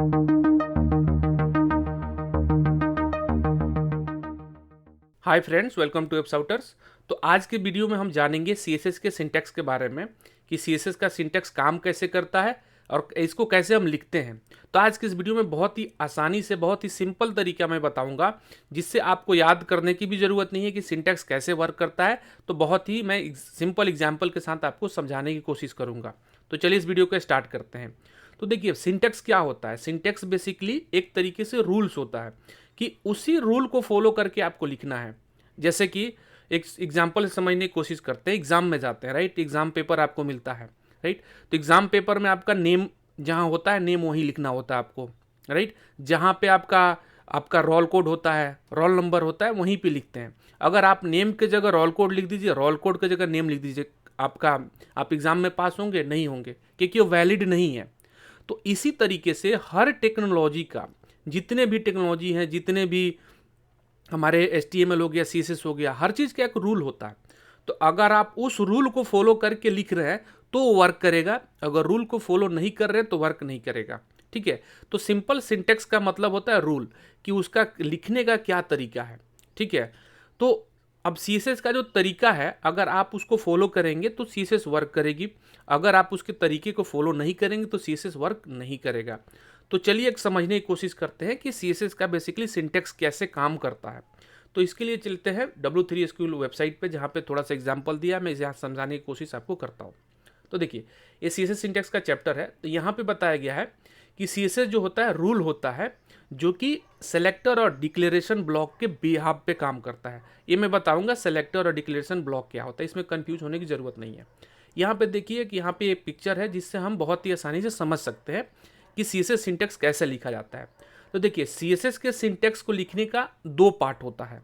Hi friends, welcome to एप्साउटर्स। तो आज के वीडियो में हम जानेंगे सीएसएस के सिंटैक्स के बारे में कि सीएसएस का सिंटैक्स काम कैसे करता है और इसको कैसे हम लिखते हैं। तो आज के इस वीडियो में बहुत ही आसानी से, बहुत ही सिंपल तरीका मैं बताऊंगा, जिससे आपको याद करने की भी ज़रूरत नहीं है कि सिंटैक्स कैसे वर्क करता है। तो बहुत ही मैं सिंपल एग्जाम्पल के साथ आपको समझाने की कोशिश करूँगा। तो चलिए इस वीडियो को स्टार्ट करते हैं। तो देखिए, सिंटैक्स क्या होता है। सिंटैक्स बेसिकली एक तरीके से रूल्स होता है कि उसी रूल को फॉलो करके आपको लिखना है। जैसे कि एक एग्जाम्पल समझने की कोशिश करते हैं। एग्जाम में जाते हैं, राइट। एग्जाम पेपर आपको मिलता है, राइट। तो एग्जाम पेपर में आपका नेम जहाँ होता है, नेम वहीं लिखना होता है आपको, राइट। जहाँ पे आपका आपका रोल कोड होता है, रोल नंबर होता है, वहीं पे लिखते हैं। अगर आप नेम के जगह रोल कोड लिख दीजिए, रोल कोड की जगह नेम लिख दीजिए, आप एग्जाम में पास होंगे? नहीं होंगे, क्योंकि वो वैलिड नहीं है। तो इसी तरीके से हर टेक्नोलॉजी का, जितने भी टेक्नोलॉजी हैं, जितने भी हमारे HTML हो गया, CSS हो गया, हर चीज़ का एक रूल होता है। तो अगर आप उस रूल को फॉलो करके लिख रहे हैं तो वो वर्क करेगा, अगर रूल को फॉलो नहीं कर रहे हैं तो वर्क नहीं करेगा, ठीक है। तो सिंपल सिंटेक्स का मतलब होता है रूल, कि उसका लिखने का क्या तरीका है, ठीक है। तो अब CSS का जो तरीका है, अगर आप उसको फॉलो करेंगे तो CSS वर्क करेगी, अगर आप उसके तरीके को फॉलो नहीं करेंगे तो CSS वर्क नहीं करेगा। तो चलिए एक समझने की कोशिश करते हैं कि CSS का बेसिकली सिंटेक्स कैसे काम करता है। तो इसके लिए चलते हैं W3SQL वेबसाइट पे, जहाँ पे थोड़ा सा एग्जांपल दिया, मैं इसे समझाने की कोशिश आपको करता हूँ। तो देखिए, ये CSS सिंटेक्स का चैप्टर है। तो यहाँ पे बताया गया है कि CSS जो होता है, रूल होता है जो कि सेलेक्टर और डिक्लेरेशन ब्लॉक के बिहाफ पे काम करता है। ये मैं बताऊंगा सेलेक्टर और डिक्लेरेशन ब्लॉक क्या होता है, इसमें कंफ्यूज होने की ज़रूरत नहीं है। यहाँ पे देखिए कि यहाँ पे एक पिक्चर है जिससे हम बहुत ही आसानी से समझ सकते हैं कि CSS सिंटेक्स कैसे लिखा जाता है। तो देखिए, CSS के सिंटेक्स को लिखने का दो पार्ट होता है।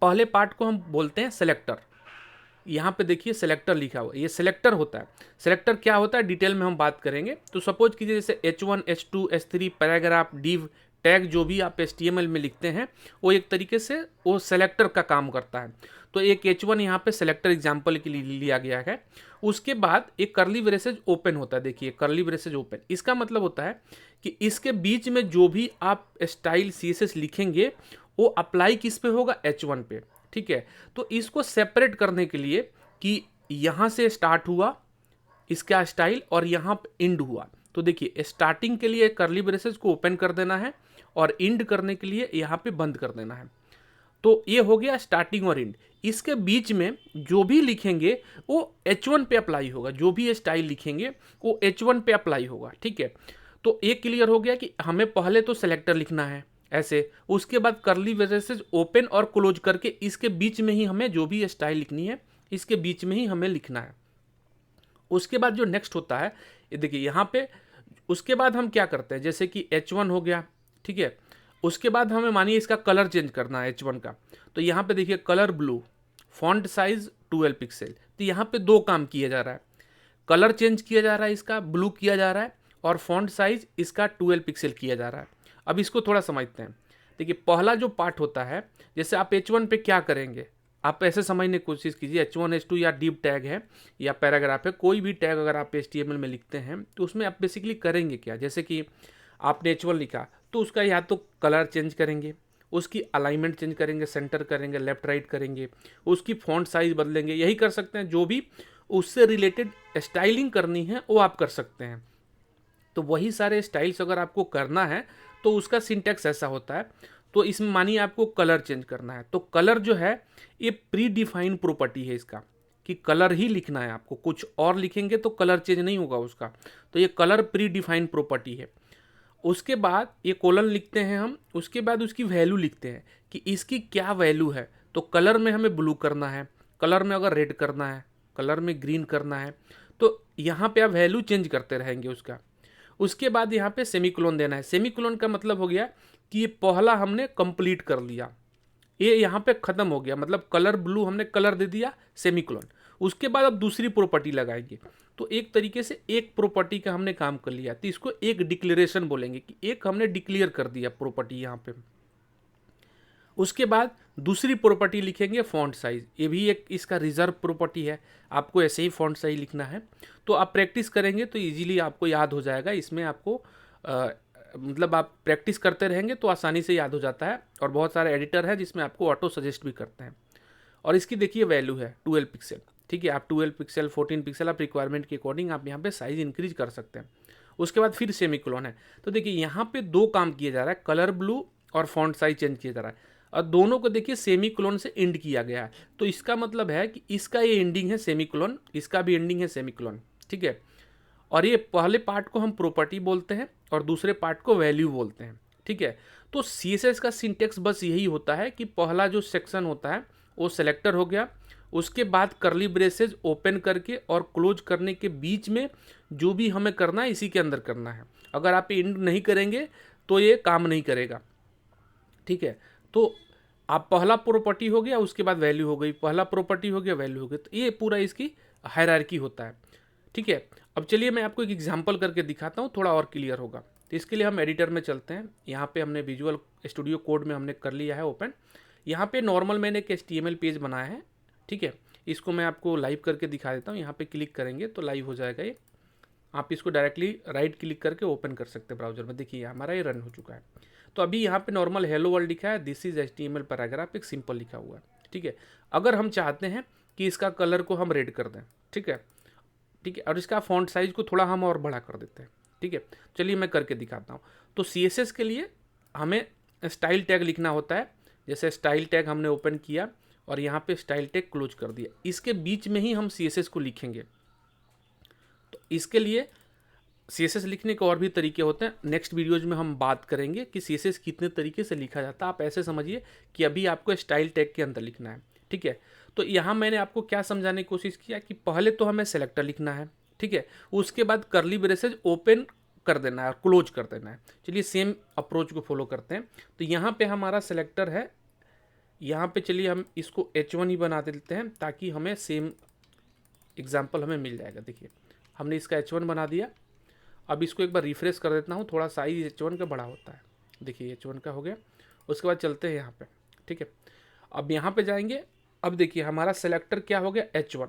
पहले पार्ट को हम बोलते हैं सेलेक्टर। यहाँ पे देखिए सेलेक्टर लिखा हुआ है, ये सेलेक्टर होता है। सेलेक्टर क्या होता है डिटेल में हम बात करेंगे। तो सपोज कीजिए जैसे H1, H2, H3, paragraph, div, tag, जो भी आप HTML में लिखते हैं, वो एक तरीके से वो सेलेक्टर का काम करता है। तो एक H1 यहाँ पे सेलेक्टर एग्जाम्पल के लिए लिया गया है। उसके बाद एक कर्ली ब्रेसेज ओपन होता है। देखिए कर्ली ब्रेसेज ओपन, इसका मतलब होता है कि इसके बीच में जो भी आप स्टाइल CSS लिखेंगे वो अप्लाई किस पे होगा? H1 पे, ठीक है। तो इसको सेपरेट करने के लिए कि यहाँ से स्टार्ट हुआ इसका स्टाइल और यहाँ पे इंड हुआ, तो देखिए स्टार्टिंग के लिए कर्ली ब्रेसेस को ओपन कर देना है और इंड करने के लिए यहाँ पे बंद कर देना है। तो ये हो गया स्टार्टिंग और इंड। इसके बीच में जो भी लिखेंगे वो H1 पे अप्लाई होगा, जो भी स्टाइल लिखेंगे वो H1 पे अप्लाई होगा, ठीक है। तो ये क्लियर हो गया कि हमें पहले तो सेलेक्टर लिखना है ऐसे, उसके बाद कर्ली ब्रेसेस ओपन और क्लोज करके इसके बीच में ही हमें जो भी स्टाइल लिखनी है इसके बीच में ही हमें लिखना है। उसके बाद जो नेक्स्ट होता है, ये देखिए यहाँ पे, उसके बाद हम क्या करते हैं, जैसे कि H1 हो गया, ठीक है। उसके बाद हमें मानिए इसका कलर चेंज करना है H1 का। तो यहाँ पे देखिए colour blue, font size 12 pixel. तो यहाँ पे दो काम किया जा रहा है, कलर चेंज किया जा रहा है, इसका ब्लू किया जा रहा है, और फॉन्ट साइज इसका 12 पिक्सल किया जा रहा है। अब इसको थोड़ा समझते हैं। देखिए पहला जो पार्ट होता है, जैसे आप H1 पे क्या करेंगे, आप ऐसे समझने की कोशिश कीजिए। H1, H2 या डिव टैग है या पैराग्राफ है, कोई भी टैग अगर आप HTML में लिखते हैं तो उसमें आप बेसिकली करेंगे क्या, जैसे कि आपने H1 लिखा तो उसका या तो कलर चेंज करेंगे, उसकी अलाइनमेंट चेंज करेंगे, सेंटर करेंगे, लेफ्ट राइट करेंगे, उसकी फॉन्ट साइज बदलेंगे, यही कर सकते हैं। जो भी उससे रिलेटेड स्टाइलिंग करनी है वो आप कर सकते हैं। तो वही सारे स्टाइल्स अगर आपको करना है तो उसका सिंटैक्स ऐसा होता है। तो इसमें मानिए आपको कलर चेंज करना है, तो कलर जो है ये प्री डिफाइन प्रॉपर्टी है इसका, कि कलर ही लिखना है आपको, कुछ और लिखेंगे तो कलर चेंज नहीं होगा उसका। तो ये कलर प्री डिफाइन प्रॉपर्टी है। उसके बाद ये कोलन लिखते हैं हम, उसके बाद उसकी वैल्यू लिखते हैं कि इसकी क्या वैल्यू है। तो कलर में हमें ब्लू करना है, कलर में अगर रेड करना है, कलर में ग्रीन करना है, तो यहाँ पे आप वैल्यू चेंज करते रहेंगे उसका। उसके बाद यहाँ पे सेमीकोलन देना है। सेमीकोलन का मतलब हो गया कि ये पहला हमने कंप्लीट कर लिया, ये यहाँ पे खत्म हो गया, मतलब कलर ब्लू हमने कलर दे दिया, सेमीकोलन। उसके बाद अब दूसरी प्रॉपर्टी लगाएंगे। तो एक तरीके से एक प्रॉपर्टी का हमने काम कर लिया, तो इसको एक डिक्लेरेशन बोलेंगे कि एक हमने डिक्लेयर कर दिया प्रॉपर्टी यहाँ पे। उसके बाद दूसरी प्रॉपर्टी लिखेंगे फॉन्ट साइज, ये भी एक इसका रिजर्व प्रॉपर्टी है, आपको ऐसे ही फॉन्ट साइज लिखना है। तो आप प्रैक्टिस करेंगे तो इजीली आपको याद हो जाएगा, इसमें आपको मतलब आप प्रैक्टिस करते रहेंगे तो आसानी से याद हो जाता है। और बहुत सारे एडिटर है जिसमें आपको ऑटो सजेस्ट भी करते हैं। और इसकी देखिए वैल्यू है 12 पिक्सल, ठीक है। आप 12 पिक्सल 14 पिक्सल आप रिक्वायरमेंट के अकॉर्डिंग आप यहाँ पे साइज इंक्रीज कर सकते हैं। उसके बाद फिर सेमीकोलन है। तो देखिए यहाँ पे दो काम किया जा रहा है, कलर ब्लू और फॉन्ट साइज चेंज किया जा रहा है, और दोनों को देखिए सेमीकोलन से एंड किया गया है। तो इसका मतलब है कि इसका ये एंडिंग है सेमीकोलन, इसका भी एंडिंग है सेमीकोलन, ठीक है। और ये पहले पार्ट को हम प्रॉपर्टी बोलते हैं और दूसरे पार्ट को वैल्यू बोलते हैं, ठीक है। तो सीएसएस का सिंटेक्स बस यही होता है कि पहला जो सेक्शन होता है वो सेलेक्टर हो गया, उसके बाद करली ब्रेसेज ओपन करके और क्लोज करने के बीच में जो भी हमें करना है इसी के अंदर करना है। अगर आप एंड नहीं करेंगे तो ये काम नहीं करेगा, ठीक है। तो आप पहला प्रॉपर्टी हो गया, उसके बाद वैल्यू हो गई, पहला प्रॉपर्टी हो गया, वैल्यू हो गई। तो ये पूरा इसकी हायरार्की होता है, ठीक है। अब चलिए मैं आपको एक एग्जांपल करके दिखाता हूँ, थोड़ा और क्लियर होगा। तो इसके लिए हम एडिटर में चलते हैं। यहाँ पे हमने विजुअल स्टूडियो कोड में हमने कर लिया है ओपन। यहाँ पे नॉर्मल मैंने एक HTML पेज बनाया है, ठीक है। इसको मैं आपको लाइव करके दिखा देता हूँ। यहाँ पे क्लिक करेंगे तो लाइव हो जाएगा ये। आप इसको डायरेक्टली राइट क्लिक करके ओपन कर सकते हैं ब्राउजर में। देखिए हमारा ये रन हो चुका है। तो अभी यहाँ पे नॉर्मल हेलो वर्ल्ड लिखा है, दिस इज HTML पैराग्राफ, एक सिंपल लिखा हुआ है, ठीक है। अगर हम चाहते हैं कि इसका कलर को हम रेड कर दें, ठीक है, ठीक है, और इसका फॉन्ट साइज को थोड़ा हम और बड़ा कर देते हैं, ठीक है। चलिए मैं करके दिखाता हूँ। तो CSS के लिए हमें स्टाइल टैग लिखना होता है। जैसे स्टाइल टैग हमने ओपन किया और यहाँ पे स्टाइल टैग क्लोज कर दिया, इसके बीच में ही हम CSS को लिखेंगे। तो इसके लिए CSS लिखने के और भी तरीके होते हैं, नेक्स्ट वीडियोज में हम बात करेंगे कि CSS कितने तरीके से लिखा जाता है। आप ऐसे समझिए कि अभी आपको स्टाइल टैग के अंदर लिखना है, ठीक है। तो यहाँ मैंने आपको क्या समझाने की कोशिश किया कि पहले तो हमें सेलेक्टर लिखना है, ठीक है, उसके बाद करली ब्रेसेज ओपन कर देना है और क्लोज कर देना है। चलिए सेम अप्रोच को फॉलो करते हैं। तो यहाँ पे हमारा सेलेक्टर है, यहाँ पे चलिए हम इसको H1 ही बना देते हैं ताकि हमें सेम एग्जाम्पल हमें मिल जाएगा। देखिए हमने इसका H1 बना दिया। अब इसको एक बार रिफ्रेश कर देता हूँ, थोड़ा साइज H1 का बड़ा होता है। देखिए H1 का हो गया। उसके बाद चलते हैं यहाँ पे, ठीक है। अब यहाँ पे जाएंगे। अब देखिए हमारा सेलेक्टर क्या हो गया, H1।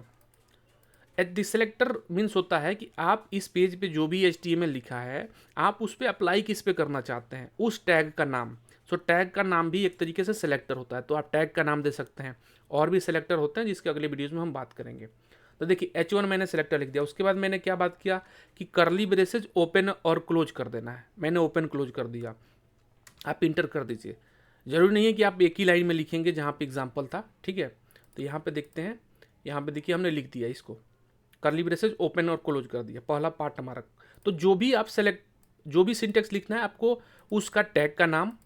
At the selector means होता है कि आप इस पेज पे जो भी HTML लिखा है आप उस पर अप्लाई किस पे करना चाहते हैं, उस टैग का नाम। सो टैग का नाम भी एक तरीके से सेलेक्टर होता है, तो आप टैग का नाम दे सकते हैं। और भी सेलेक्टर होते हैं जिसके अगले वीडियोज़ में हम बात करेंगे। तो देखिए H1 मैंने सेलेक्टर लिख दिया। उसके बाद मैंने क्या बात किया कि करली ब्रेसेज ओपन और क्लोज कर देना है। मैंने ओपन क्लोज कर दिया, आप इंटर कर दीजिए। ज़रूरी नहीं है कि आप एक ही लाइन में लिखेंगे जहाँ पे एग्जाम्पल था, ठीक है। तो यहाँ पे देखते हैं, यहाँ पे देखिए हमने लिख दिया इसको, करली ब्रेसेज ओपन और क्लोज कर दिया, पहला पार्ट हमारा। तो जो भी आप जो भी सिंटेक्स लिखना है आपको उसका टैग का नाम,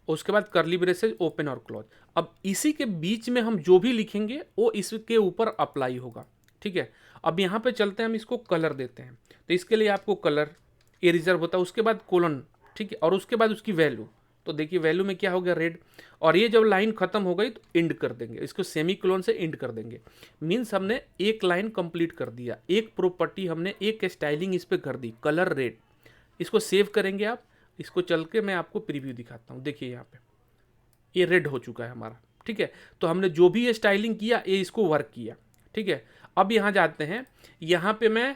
उसके बाद करली ब्रेसेज ओपन और क्लोज। अब इसी के बीच में हम जो भी लिखेंगे वो इसके ऊपर अप्लाई होगा, ठीक है। अब यहाँ पे चलते हैं, हम इसको कलर देते हैं। तो इसके लिए आपको कलर ये रिजर्व होता है, उसके बाद कोलन, ठीक है, और उसके बाद उसकी वैल्यू। तो देखिए वैल्यू में क्या हो गया, रेड। और ये जब लाइन खत्म हो गई तो एंड कर देंगे, इसको सेमी कोलन से एंड कर देंगे। मीन्स हमने एक लाइन कंप्लीट कर दिया, एक प्रॉपर्टी हमने, एक स्टाइलिंग इस पर कर दी, कलर रेड। इसको सेव करेंगे आप। इसको चल के मैं आपको प्रीव्यू दिखाता हूँ। देखिए यहाँ पे ये रेड हो चुका है हमारा, ठीक है। तो हमने जो भी ये स्टाइलिंग किया ये इसको वर्क किया, ठीक है। अब यहाँ जाते हैं, यहाँ पे मैं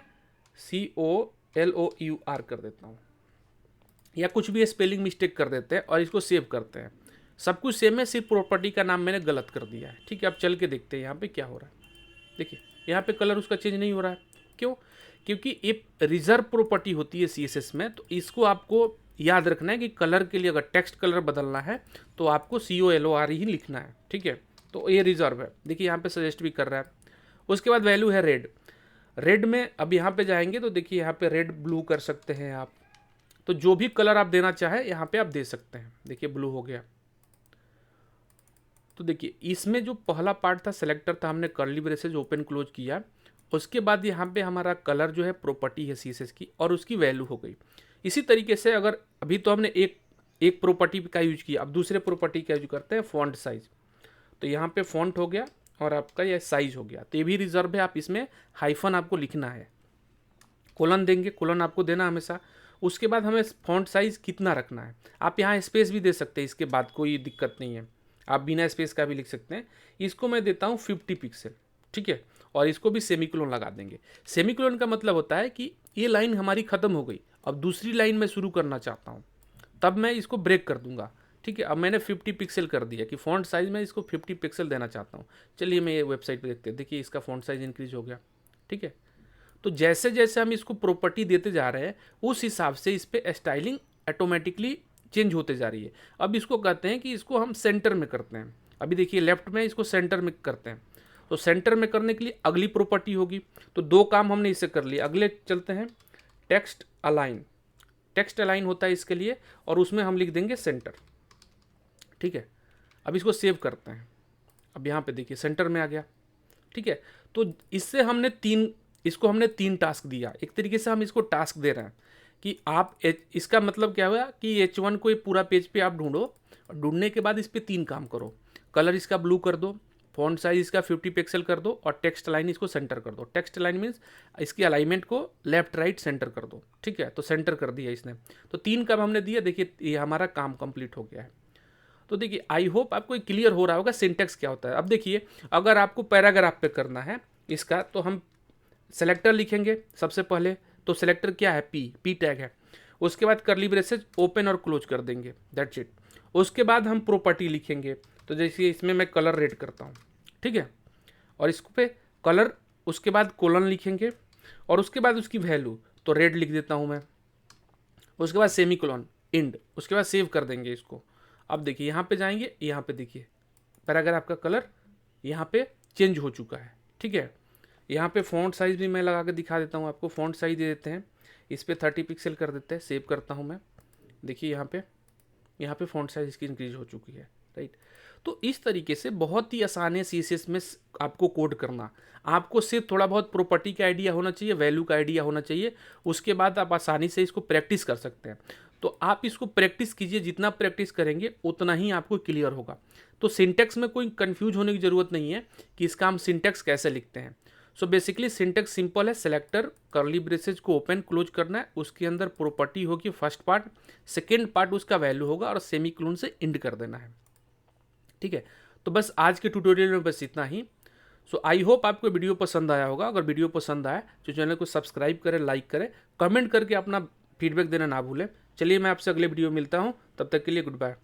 COLOUR कर देता हूँ, या कुछ भी स्पेलिंग मिस्टेक कर देते हैं और इसको सेव करते हैं। सब कुछ सेम है, सिर्फ प्रॉपर्टी का नाम मैंने गलत कर दिया है, ठीक है। अब चल के देखते हैं यहाँ पे क्या हो रहा है। देखिए यहाँ पे कलर उसका चेंज नहीं हो रहा है, क्यों? क्योंकि एक रिजर्व प्रॉपर्टी होती है CSS में। तो इसको आपको याद रखना है कि कलर के लिए अगर टेक्स्ट कलर बदलना है तो आपको COLOR ही लिखना है, ठीक है। तो ये रिजर्व है। देखिए यहाँ पे सजेस्ट भी कर रहा है। उसके बाद वैल्यू है रेड। रेड में अब यहाँ पे जाएंगे तो देखिए यहाँ पे रेड ब्लू कर सकते हैं आप। तो जो भी कलर आप देना चाहे यहाँ पे आप दे सकते हैं। देखिए ब्लू हो गया। तो देखिए इसमें जो पहला पार्ट था सेलेक्टर था, हमने करली ब्रेसेज ओपन क्लोज किया। उसके बाद यहाँ पे हमारा कलर जो है प्रॉपर्टी है CSS की, और उसकी वैल्यू हो गई। इसी तरीके से अगर अभी तो हमने एक प्रॉपर्टी का यूज किया, अब दूसरे प्रॉपर्टी का यूज करते हैं, फॉन्ट साइज। तो यहाँ पे फॉन्ट हो गया और आपका यह साइज हो गया। तो ये भी रिजर्व है, आप इसमें हाइफन आपको लिखना है, कोलन देंगे, कोलन आपको देना हमेशा। उसके बाद हमें फॉन्ट साइज कितना रखना है, आप यहाँ स्पेस भी दे सकते हैं, इसके बाद कोई दिक्कत नहीं है, आप बिना स्पेस का भी लिख सकते हैं। इसको मैं देता हूँ 50 पिक्सल, ठीक है। और इसको भी सेमीकोलन लगा देंगे। सेमीकोलन का मतलब होता है कि ये लाइन हमारी ख़त्म हो गई, अब दूसरी लाइन में शुरू करना चाहता हूँ, तब मैं इसको ब्रेक कर दूंगा। ठीक है, अब मैंने 50 पिक्सल कर दिया कि फ़ॉन्ट साइज़ में इसको 50 पिक्सल देना चाहता हूँ। चलिए मैं ये वेबसाइट पे देखते हैं, देखिए इसका फ़ॉन्ट साइज़ इंक्रीज़ हो गया। ठीक है, तो जैसे जैसे हम इसको प्रॉपर्टी देते जा रहे हैं उस हिसाब से इस पर स्टाइलिंग ऑटोमेटिकली चेंज होते जा रही है। अब इसको कहते हैं कि इसको हम सेंटर में करते हैं। अभी देखिए लेफ्ट में, इसको सेंटर में करते हैं। तो सेंटर में करने के लिए अगली प्रॉपर्टी होगी। तो दो काम हमने इससे कर लिए। अगले चलते हैं, टेक्स्ट अलाइन। टेक्स्ट अलाइन होता है इसके लिए, और उसमें हम लिख देंगे सेंटर। ठीक है, अब इसको सेव करते हैं। अब यहाँ पे देखिए सेंटर में आ गया। ठीक है, तो इससे हमने तीन टास्क दिया। एक तरीके से हम इसको टास्क दे रहे हैं कि आप इसका मतलब क्या हुआ कि H1 को पूरा पेज पे आप ढूंढो, और ढूंढने के बाद इस पर 3 काम करो। कलर इसका ब्लू कर दो, फॉन्ट साइज इसका 50 पिक्सल कर दो, और टेक्स्ट लाइन इसको सेंटर कर दो। टेक्स्ट लाइन मीन्स इसकी अलाइनमेंट को लेफ्ट राइट सेंटर कर दो। ठीक है, तो सेंटर कर दिया इसने। तो 3 काम हमने दिया। देखिए ये हमारा काम कंप्लीट हो गया है। तो देखिए आई होप आपको क्लियर हो रहा होगा सिंटैक्स क्या होता है। अब देखिए अगर आपको पैराग्राफ पे करना है इसका, तो हम सेलेक्टर लिखेंगे सबसे पहले। तो सेलेक्टर क्या है, पी टैग है। उसके बाद कर्ली ब्रेसेस ओपन और क्लोज कर देंगे, दैट्स इट। उसके बाद हम प्रॉपर्टी लिखेंगे। तो जैसे इसमें मैं कलर रेड करता हूँ। ठीक है, और इस पे कलर, उसके बाद कोलन लिखेंगे, और उसके बाद उसकी वैल्यू तो रेड लिख देता हूँ मैं। उसके बाद सेमी कोलन इंड, उसके बाद सेव कर देंगे इसको। अब देखिए यहाँ पे जाएंगे, यहाँ पे देखिए पैराग्राफ का कलर यहाँ पे चेंज हो चुका है। ठीक है, यहाँ पे फ़ॉन्ट साइज़ भी मैं लगा के दिखा देता हूँ आपको। फ़ॉन्ट साइज़ दे देते हैं, इस पर 30 पिक्सल कर देते हैं। सेव करता हूँ मैं। देखिए यहाँ पे फ़ॉन्ट साइज़ इसकी इंक्रीज हो चुकी है। राइट, तो इस तरीके से बहुत ही आसान है CSS में आपको कोड करना। आपको सिर्फ थोड़ा बहुत प्रॉपर्टी का आइडिया होना चाहिए, वैल्यू का आइडिया होना चाहिए। उसके बाद आप आसानी से इसको प्रैक्टिस कर सकते हैं। तो आप इसको प्रैक्टिस कीजिए, जितना प्रैक्टिस करेंगे उतना ही आपको क्लियर होगा। तो सिंटैक्स में कोई कंफ्यूज होने की ज़रूरत नहीं है कि इसका हम सिंटैक्स कैसे लिखते हैं। सो बेसिकली सिंटैक्स सिंपल है। सेलेक्टर कर्ली ब्रेसेज को ओपन क्लोज करना है, उसके अंदर प्रॉपर्टी होगी फर्स्ट पार्ट, सेकेंड पार्ट उसका वैल्यू होगा, और सेमी कोलन से इंड कर देना है। ठीक है, तो बस आज के ट्यूटोरियल में बस इतना ही। सो आई होप आपको वीडियो पसंद आया होगा। अगर वीडियो पसंद आए तो चैनल को सब्सक्राइब करें, लाइक करें, कमेंट करके अपना फीडबैक देना ना भूलें। चलिए मैं आपसे अगले वीडियो में मिलता हूँ, तब तक के लिए गुड बाय।